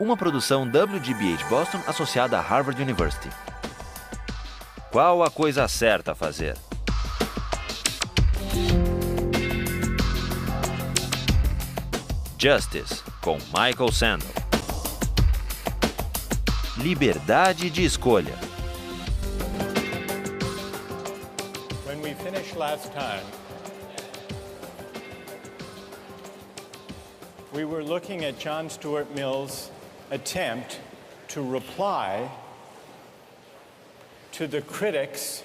Uma produção WGBH Boston associada a Harvard University. Qual a coisa certa a fazer? Justice, com Michael Sandel. Liberdade de escolha. When we finished last time, we were looking at John Stuart Mill's attempt to reply to the critics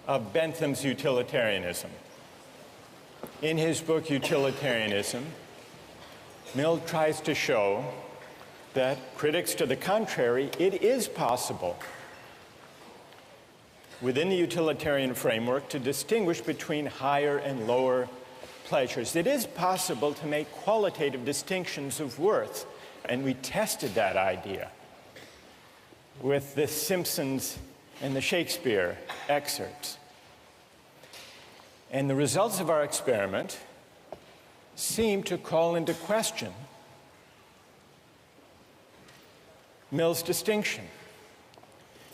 of Bentham's utilitarianism. In his book, Utilitarianism, Mill tries to show that critics to the contrary, it is possible within the utilitarian framework to distinguish between higher and lower pleasures. It is possible to make qualitative distinctions of worth, and we tested that idea with the Simpsons and the Shakespeare excerpts. And the results of our experiment seem to call into question Mill's distinction,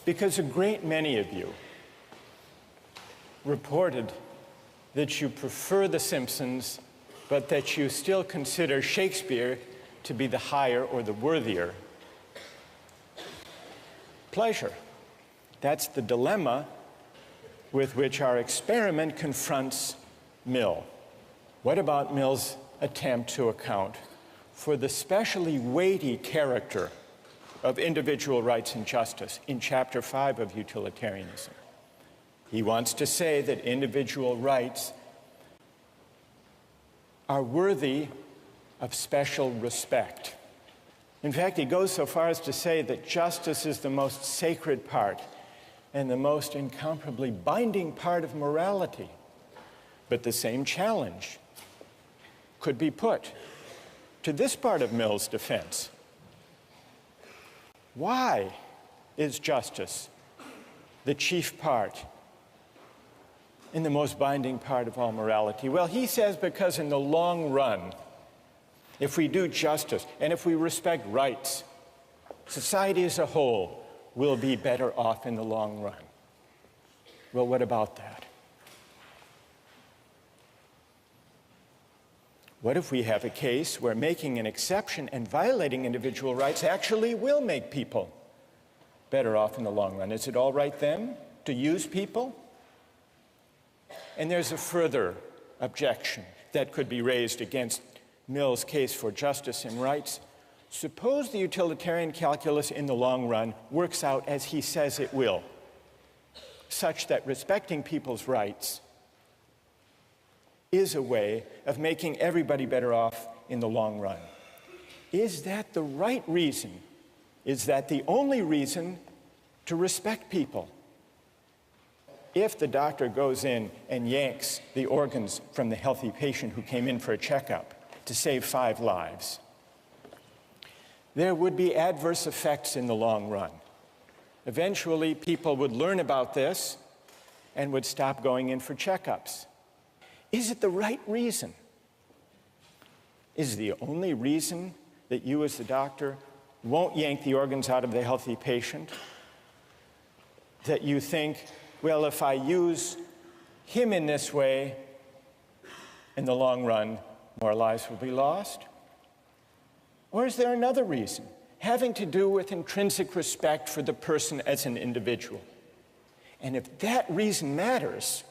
because a great many of you reported that you prefer the Simpsons, but that you still consider Shakespeare to be the higher or the worthier pleasure. That's the dilemma with which our experiment confronts Mill. What about Mill's attempt to account for the specially weighty character of individual rights and justice in Chapter 5 of Utilitarianism? He wants to say that individual rights are worthy of special respect. In fact, he goes so far as to say that justice is the most sacred part and the most incomparably binding part of morality. But the same challenge could be put to this part of Mill's defense. Why is justice the chief part and the most binding part of all morality? Well, he says because in the long run, if we do justice and if we respect rights, society as a whole will be better off in the long run. Well, what about that? What if we have a case where making an exception and violating individual rights actually will make people better off in the long run? Is it all right then to use people? And there's a further objection that could be raised against Mill's case for justice and rights. Suppose the utilitarian calculus in the long run works out as he says it will, such that respecting people's rights is a way of making everybody better off in the long run. Is that the right reason? Is that the only reason to respect people? If the doctor goes in and yanks the organs from the healthy patient who came in for a checkup to save 5 lives, there would be adverse effects in the long run. Eventually, people would learn about this and would stop going in for checkups. Is it the right reason? Is the only reason that you as the doctor won't yank the organs out of the healthy patient that you think, well, if I use him in this way, in the long run, more lives will be lost? Or is there another reason, having to do with intrinsic respect for the person as an individual? And if that reason matters,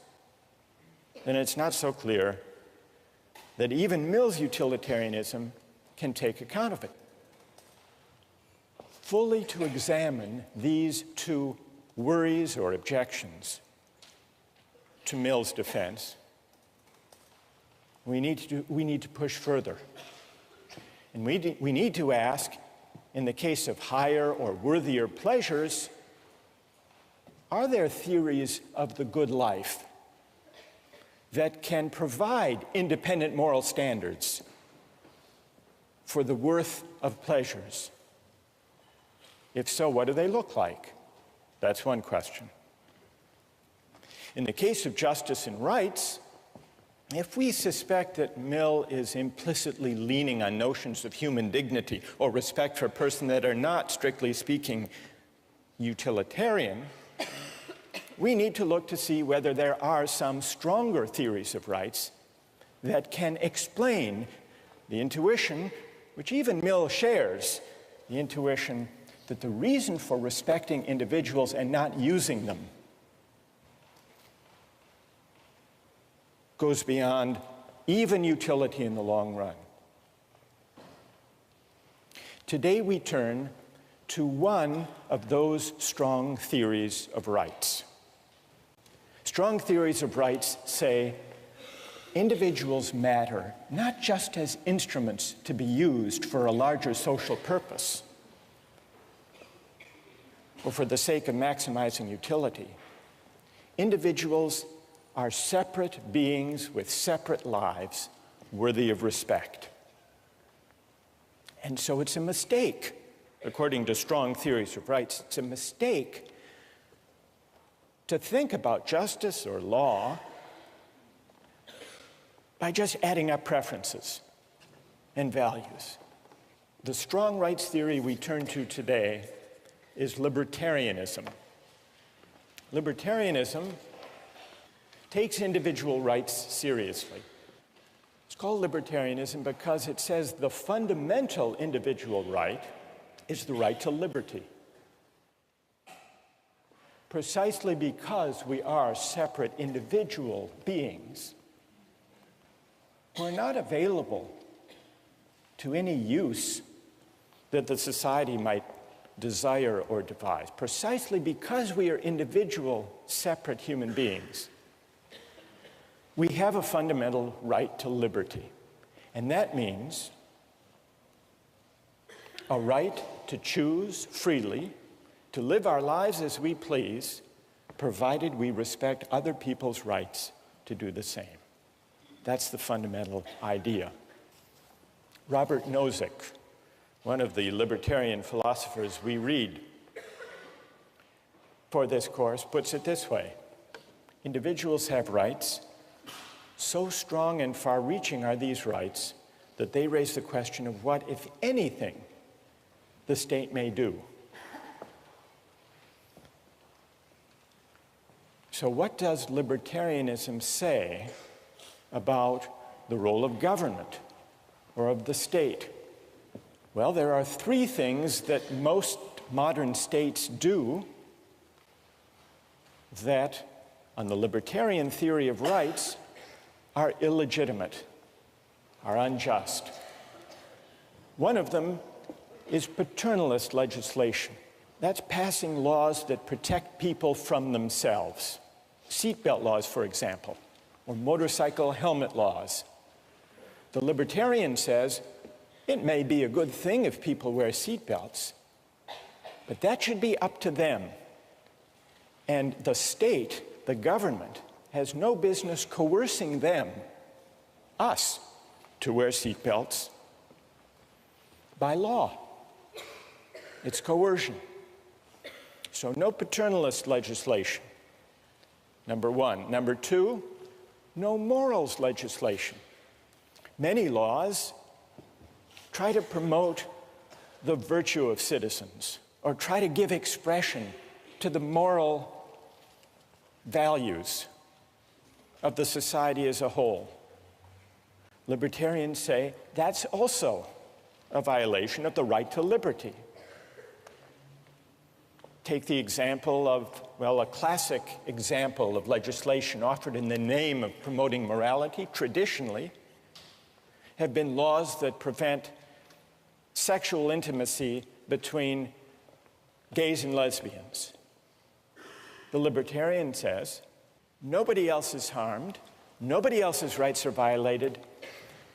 then it's not so clear that even Mill's utilitarianism can take account of it. Fully to examine these two worries or objections to Mill's defense, we need to push further. And we need to ask, in the case of higher or worthier pleasures, are there theories of the good life that can provide independent moral standards for the worth of pleasures? If so, what do they look like? That's one question. In the case of justice and rights, If we suspect that Mill is implicitly leaning on notions of human dignity or respect for a person that are not, strictly speaking, utilitarian, we need to look to see whether there are some stronger theories of rights that can explain the intuition, which even Mill shares, the intuition that the reason for respecting individuals and not using them goes beyond even utility in the long run. Today we turn to one of those strong theories of rights. Strong theories of rights say individuals matter not just as instruments to be used for a larger social purpose or for the sake of maximizing utility. Individuals are separate beings with separate lives worthy of respect. And so it's a mistake, according to strong theories of rights, it's a mistake to think about justice or law by just adding up preferences and values. The strong rights theory we turn to today is libertarianism. Libertarianism takes individual rights seriously. It's called libertarianism because it says the fundamental individual right is the right to liberty. Precisely because we are separate individual beings, we're not available to any use that the society might desire or devise. Precisely because we are individual, separate human beings, we have a fundamental right to liberty. And that means a right to choose freely, to live our lives as we please, provided we respect other people's rights to do the same. That's the fundamental idea. Robert Nozick, one of the libertarian philosophers we read for this course, puts it this way: individuals have rights. So strong and far-reaching are these rights that they raise the question of what, if anything, the state may do. So what does libertarianism say about the role of government or of the state? Well, there are three things that most modern states do that, on the libertarian theory of rights, are illegitimate, are unjust. One of them is paternalist legislation. That's passing laws that protect people from themselves. Seatbelt laws, for example, or motorcycle helmet laws. The libertarian says it may be a good thing if people wear seatbelts, but that should be up to them. And the state, the government, has no business coercing them, us, to wear seatbelts by law. It's coercion. So no paternalist legislation, number one. Number two, no morals legislation. Many laws try to promote the virtue of citizens or try to give expression to the moral values of the society as a whole. Libertarians say that's also a violation of the right to liberty. Take the example of, well, a classic example of legislation offered in the name of promoting morality, traditionally, have been laws that prevent sexual intimacy between gays and lesbians. The libertarian says, nobody else is harmed, nobody else's rights are violated,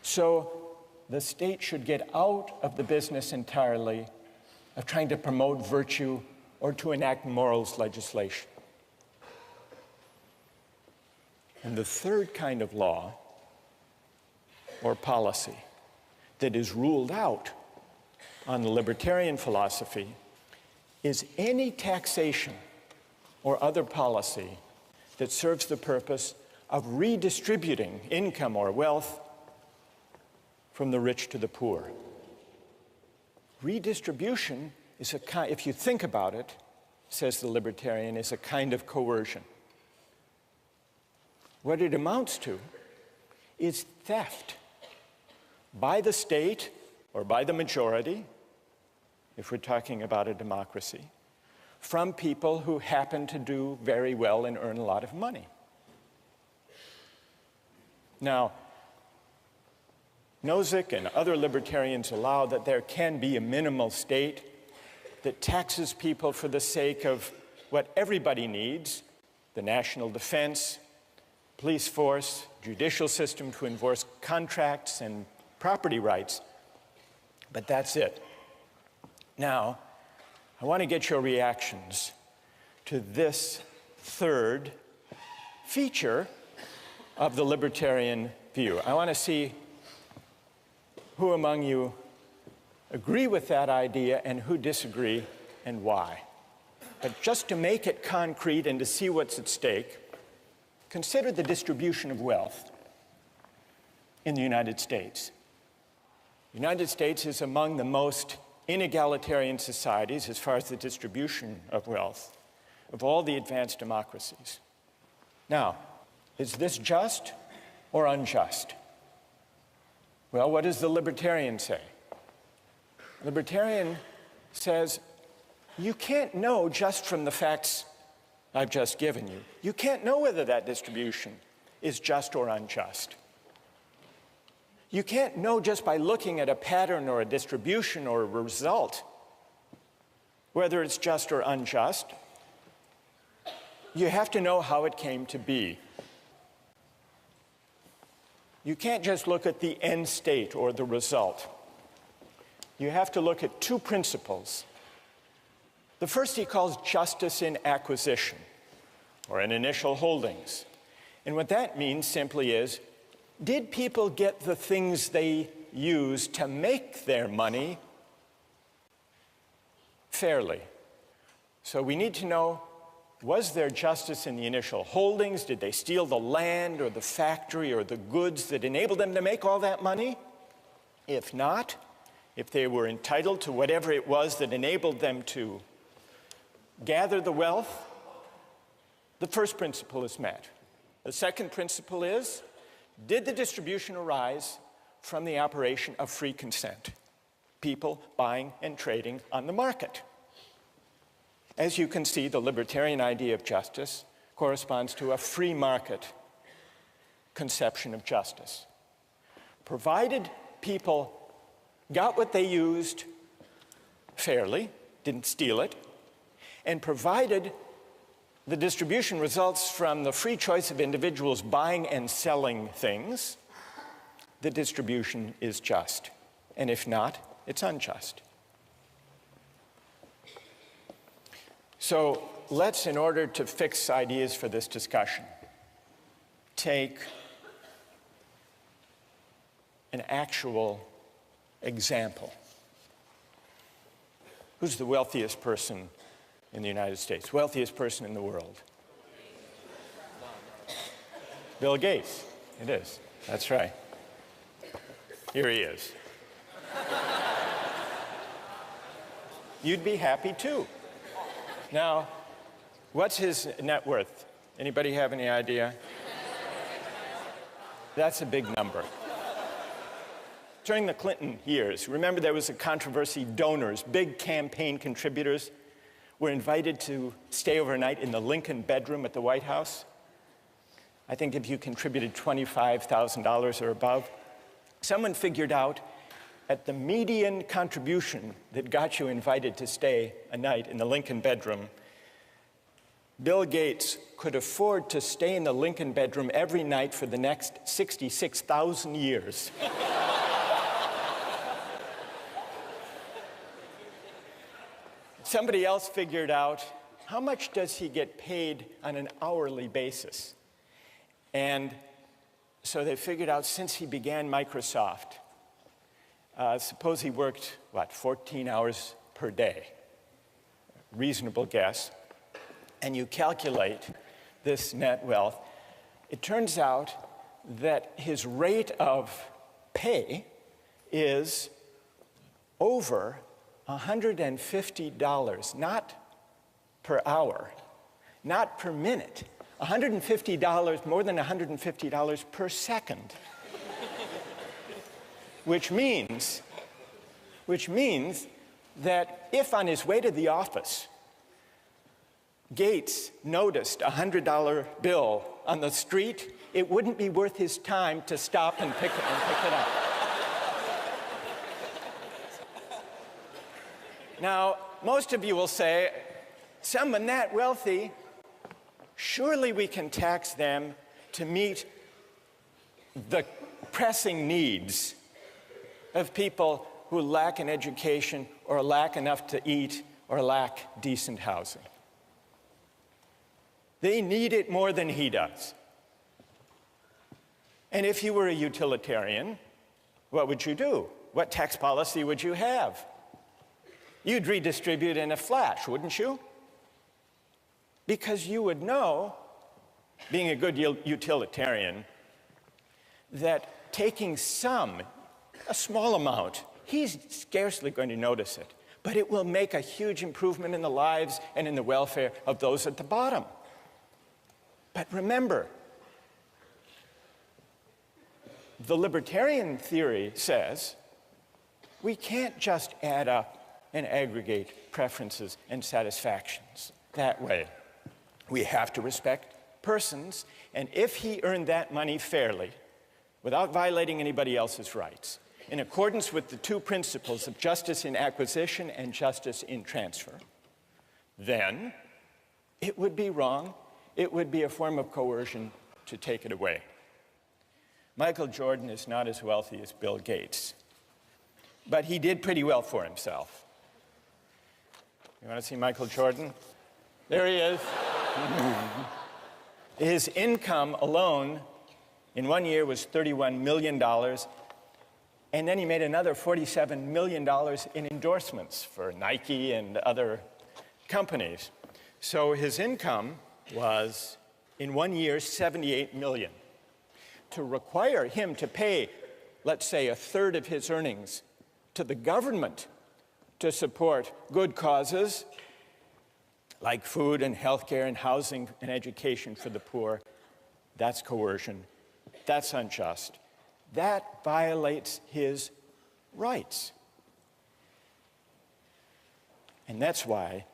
so the state should get out of the business entirely of trying to promote virtue or to enact morals legislation. And the third kind of law or policy that is ruled out on the libertarian philosophy is any taxation or other policy that serves the purpose of redistributing income or wealth from the rich to the poor. Redistribution is a kind, if you think about it, says the libertarian, is a kind of coercion. What it amounts to is theft by the state or by the majority, if we're talking about a democracy, from people who happen to do very well and earn a lot of money. Now, Nozick and other libertarians allow that there can be a minimal state that taxes people for the sake of what everybody needs, the national defense, police force, judicial system to enforce contracts and property rights, but that's it. Now, I want to get your reactions to this third feature of the libertarian view. I want to see who among you agree with that idea and who disagree and why. But just to make it concrete and to see what's at stake, consider the distribution of wealth in the United States. The United States is among the most inegalitarian societies as far as the distribution of wealth of all the advanced democracies. Now, is this just or unjust? Well, what does the libertarian say? Libertarian says, you can't know just from the facts I've just given you. You can't know whether that distribution is just or unjust. You can't know just by looking at a pattern or a distribution or a result whether it's just or unjust. You have to know how it came to be. You can't just look at the end state or the result. You have to look at two principles. The first he calls justice in acquisition, or in initial holdings. And what that means simply is, did people get the things they used to make their money fairly? So we need to know, was there justice in the initial holdings? Did they steal the land or the factory or the goods that enabled them to make all that money? If not, if they were entitled to whatever it was that enabled them to gather the wealth, the first principle is met. The second principle is, did the distribution arise from the operation of free consent? People buying and trading on the market. As you can see, the libertarian idea of justice corresponds to a free market conception of justice. Provided people got what they used fairly, didn't steal it, and provided the distribution results from the free choice of individuals buying and selling things, the distribution is just. And if not, it's unjust. So let's, in order to fix ideas for this discussion, take an actual example. Who's the wealthiest person in the United States? Wealthiest person in the world? Bill Gates. It is. That's right. Here he is. You'd be happy too. Now, what's his net worth? Anybody have any idea? That's a big number. During the Clinton years, remember there was a controversy. Donors, big campaign contributors, were invited to stay overnight in the Lincoln bedroom at the White House. I think if you contributed $25,000 or above, someone figured out at the median contribution that got you invited to stay a night in the Lincoln bedroom, Bill Gates could afford to stay in the Lincoln bedroom every night for the next 66,000 years. Somebody else figured out, how much does he get paid on an hourly basis? And so they figured out, since he began Microsoft, suppose he worked, 14 hours per day. Reasonable guess. And you calculate this net wealth. It turns out that his rate of pay is over $150, not per hour, not per minute, $150, more than $150 per second. Which means that if on his way to the office, Gates noticed a $100 bill on the street, it wouldn't be worth his time to stop and pick it up. Now, most of you will say, someone that wealthy, surely we can tax them to meet the pressing needs of people who lack an education or lack enough to eat or lack decent housing. They need it more than he does. And if you were a utilitarian, what would you do? What tax policy would you have? You'd redistribute in a flash, wouldn't you? Because you would know, being a good utilitarian, that taking a small amount, he's scarcely going to notice it, but it will make a huge improvement in the lives and in the welfare of those at the bottom. But remember, the libertarian theory says we can't just add up and aggregate preferences and satisfactions that way. We have to respect persons, and if he earned that money fairly, without violating anybody else's rights, in accordance with the two principles of justice in acquisition and justice in transfer, then it would be wrong. It would be a form of coercion to take it away. Michael Jordan is not as wealthy as Bill Gates, but he did pretty well for himself. You want to see Michael Jordan? There he is. His income alone in 1 year was $31 million, and then he made another $47 million in endorsements for Nike and other companies. So his income was, in 1 year, $78 million. To require him to pay, let's say, a third of his earnings to the government to support good causes like food and healthcare and housing and education for the poor, that's coercion. That's unjust. That violates his rights. And that's why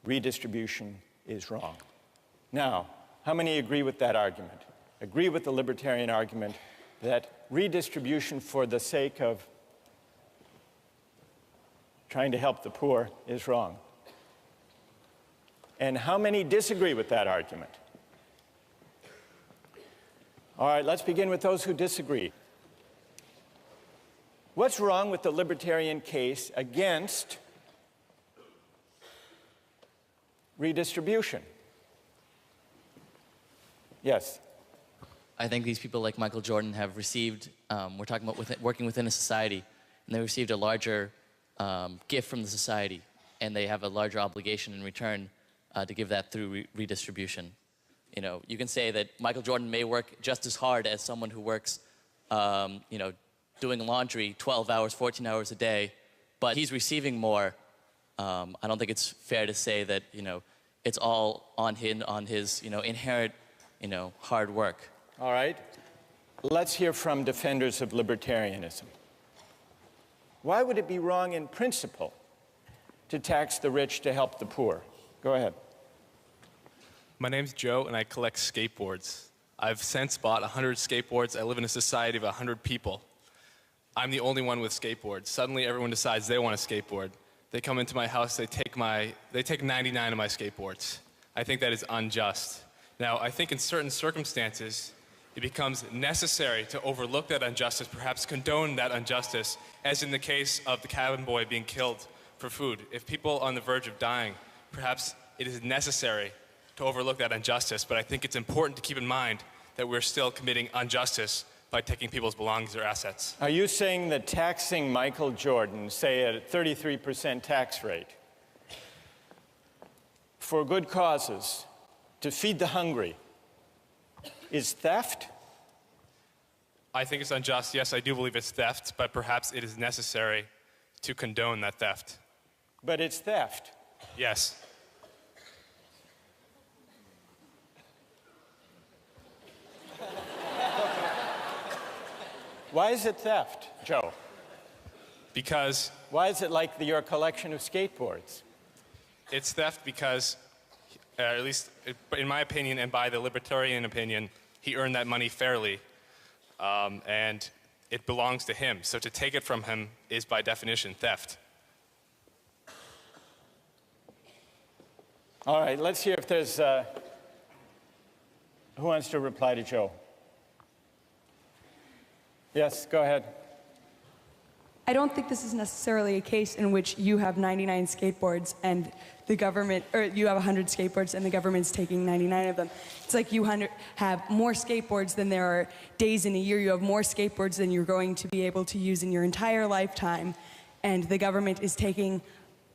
redistribution is wrong. Now, how many agree with that argument? Agree with the libertarian argument that redistribution for the sake of trying to help the poor is wrong? And how many disagree with that argument? All right, let's begin with those who disagree. What's wrong with the libertarian case against redistribution? Yes. I think these people like Michael Jordan have received, we're talking about working within a society, and they received a larger gift from the society, and they have a larger obligation in return to give that through redistribution. You know, you can say that Michael Jordan may work just as hard as someone who works, you know, doing laundry 12 hours, 14 hours a day, but he's receiving more. I don't think it's fair to say that, you know, it's all on his, you know, inherent, you know, hard work. All right. Let's hear from defenders of libertarianism. Why would it be wrong in principle to tax the rich to help the poor? Go ahead. My name's Joe, and I collect skateboards. I've since bought 100 skateboards. I live in a society of 100 people. I'm the only one with skateboards. Suddenly, everyone decides they want a skateboard. They come into my house, they take 99 of my skateboards. I think that is unjust. Now, I think in certain circumstances, it becomes necessary to overlook that injustice, perhaps condone that injustice, as in the case of the cabin boy being killed for food. If people are on the verge of dying, perhaps it is necessary to overlook that injustice, but I think it's important to keep in mind that we're still committing injustice by taking people's belongings or assets. Are you saying that taxing Michael Jordan, say at a 33% tax rate, for good causes, to feed the hungry, is theft? I think it's unjust. Yes, I do believe it's theft, but perhaps it is necessary to condone that theft. But it's theft. Yes. Why is it theft, Joe? Because Why is it like your collection of skateboards? it's theft because, at least in my opinion and by the libertarian opinion, he earned that money fairly, and it belongs to him. So to take it from him is by definition theft. All right, let's hear if there's... who wants to reply to Joe? Yes, go ahead. I don't think this is necessarily a case in which you have 99 skateboards and the government, or you have 100 skateboards and the government's taking 99 of them. It's like you have more skateboards than there are days in a year. You have more skateboards than you're going to be able to use in your entire lifetime, and the government is taking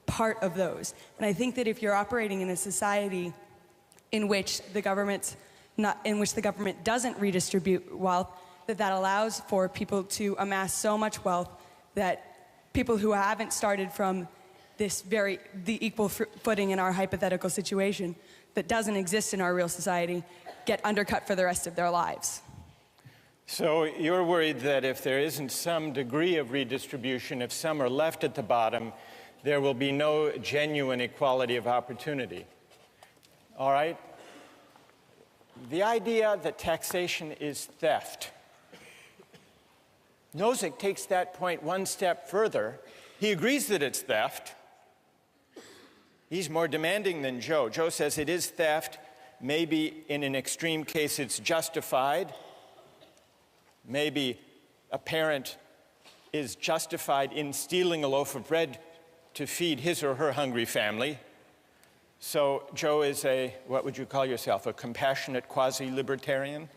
part of those. And I think that if you're operating in a society in which the government doesn't redistribute wealth, that allows for people to amass so much wealth that people who haven't started from the equal footing in our hypothetical situation that doesn't exist in our real society get undercut for the rest of their lives. So you're worried that if there isn't some degree of redistribution, if some are left at the bottom, there will be no genuine equality of opportunity. All right? The idea that taxation is theft. Nozick takes that point one step further. He agrees that it's theft. He's more demanding than Joe. Joe says it is theft. Maybe in an extreme case it's justified. Maybe a parent is justified in stealing a loaf of bread to feed his or her hungry family. So Joe is what would you call yourself, a compassionate quasi-libertarian?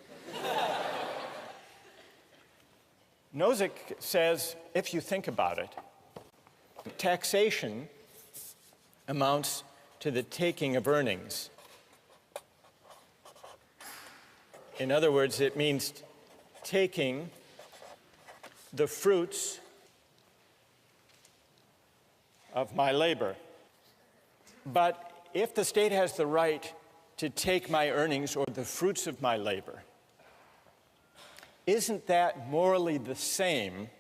Nozick says, if you think about it, taxation amounts to the taking of earnings. In other words, it means taking the fruits of my labor. But if the state has the right to take my earnings or the fruits of my labor, isn't that morally the same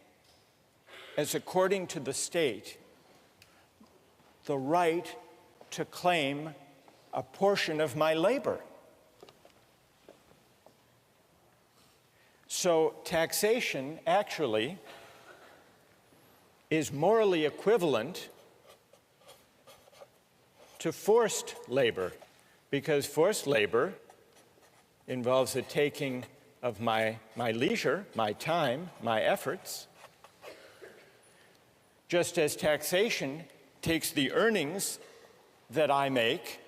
as, according to the state, the right to claim a portion of my labor? So taxation actually is morally equivalent to forced labor, because forced labor involves the taking of my leisure, my time, my efforts, just as taxation takes the earnings that I make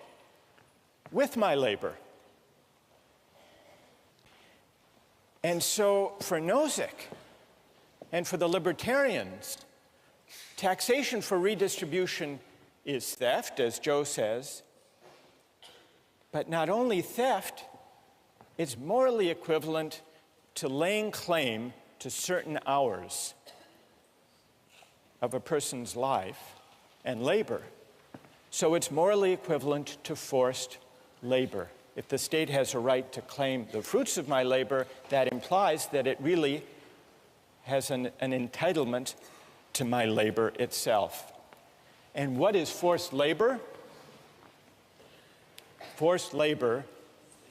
with my labor. And so for Nozick and for the libertarians, taxation for redistribution is theft, as Joe says, but not only theft, it's morally equivalent to laying claim to certain hours of a person's life and labor. So it's morally equivalent to forced labor. If the state has a right to claim the fruits of my labor, that implies that it really has an entitlement to my labor itself. And what is forced labor? Forced labor,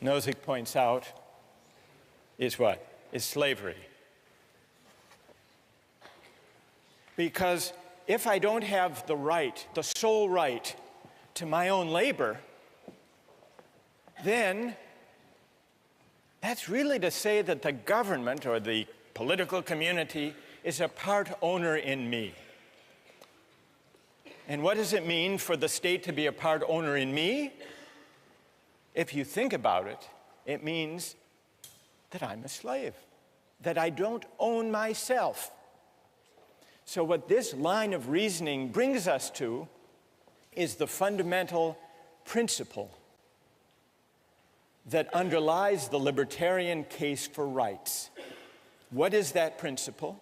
Nozick points out, is what? Is slavery. Because if I don't have the right, the sole right, to my own labor, then that's really to say that the government or the political community is a part owner in me. And what does it mean for the state to be a part owner in me? If you think about it, it means that I'm a slave, that I don't own myself. So what this line of reasoning brings us to is the fundamental principle that underlies the libertarian case for rights. What is that principle?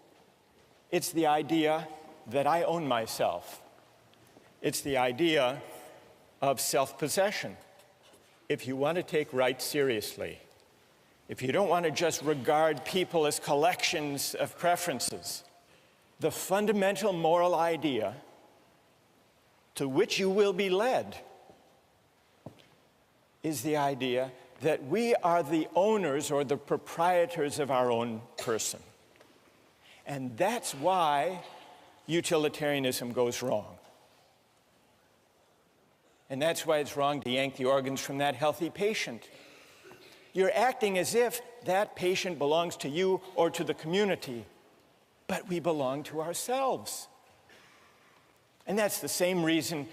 It's the idea that I own myself. It's the idea of self-possession. If you want to take rights seriously, if you don't want to just regard people as collections of preferences, the fundamental moral idea to which you will be led is the idea that we are the owners or the proprietors of our own person. And that's why utilitarianism goes wrong. And that's why it's wrong to yank the organs from that healthy patient. You're acting as if that patient belongs to you or to the community, but we belong to ourselves. And that's the same reason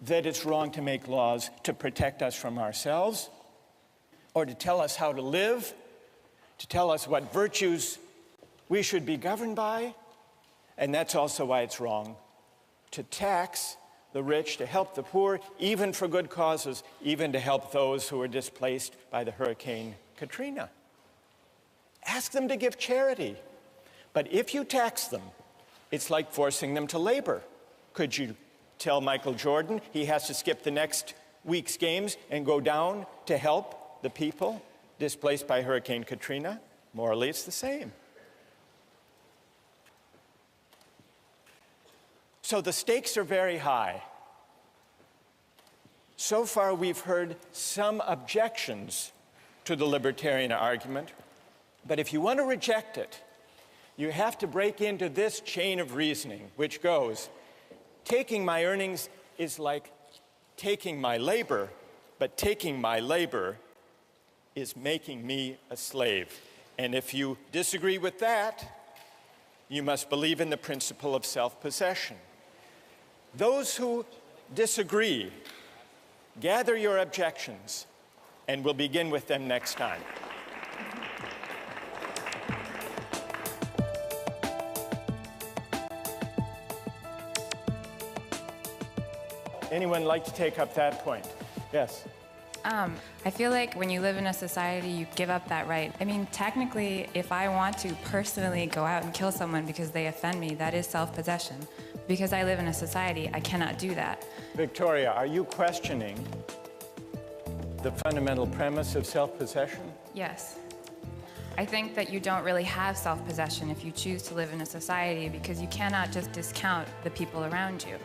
that it's wrong to make laws to protect us from ourselves, or to tell us how to live, to tell us what virtues we should be governed by. And that's also why it's wrong to tax the rich, to help the poor, even for good causes, even to help those who were displaced by the Hurricane Katrina. Ask them to give charity. But if you tax them, it's like forcing them to labor. Could you tell Michael Jordan he has to skip the next week's games and go down to help the people displaced by Hurricane Katrina? Morally, it's the same. So the stakes are very high. So far, we've heard some objections to the libertarian argument, but if you want to reject it, you have to break into this chain of reasoning, which goes, taking my earnings is like taking my labor, but taking my labor is making me a slave. And if you disagree with that, you must believe in the principle of self-possession. Those who disagree, gather your objections, and we'll begin with them next time. Anyone like to take up that point? Yes. I feel like when you live in a society, you give up that right. I mean, technically, if I want to personally go out and kill someone because they offend me, that is self-possession. Because I live in a society, I cannot do that. Victoria, are you questioning the fundamental premise of self-possession? Yes. I think that you don't really have self-possession if you choose to live in a society because you cannot just discount the people around you.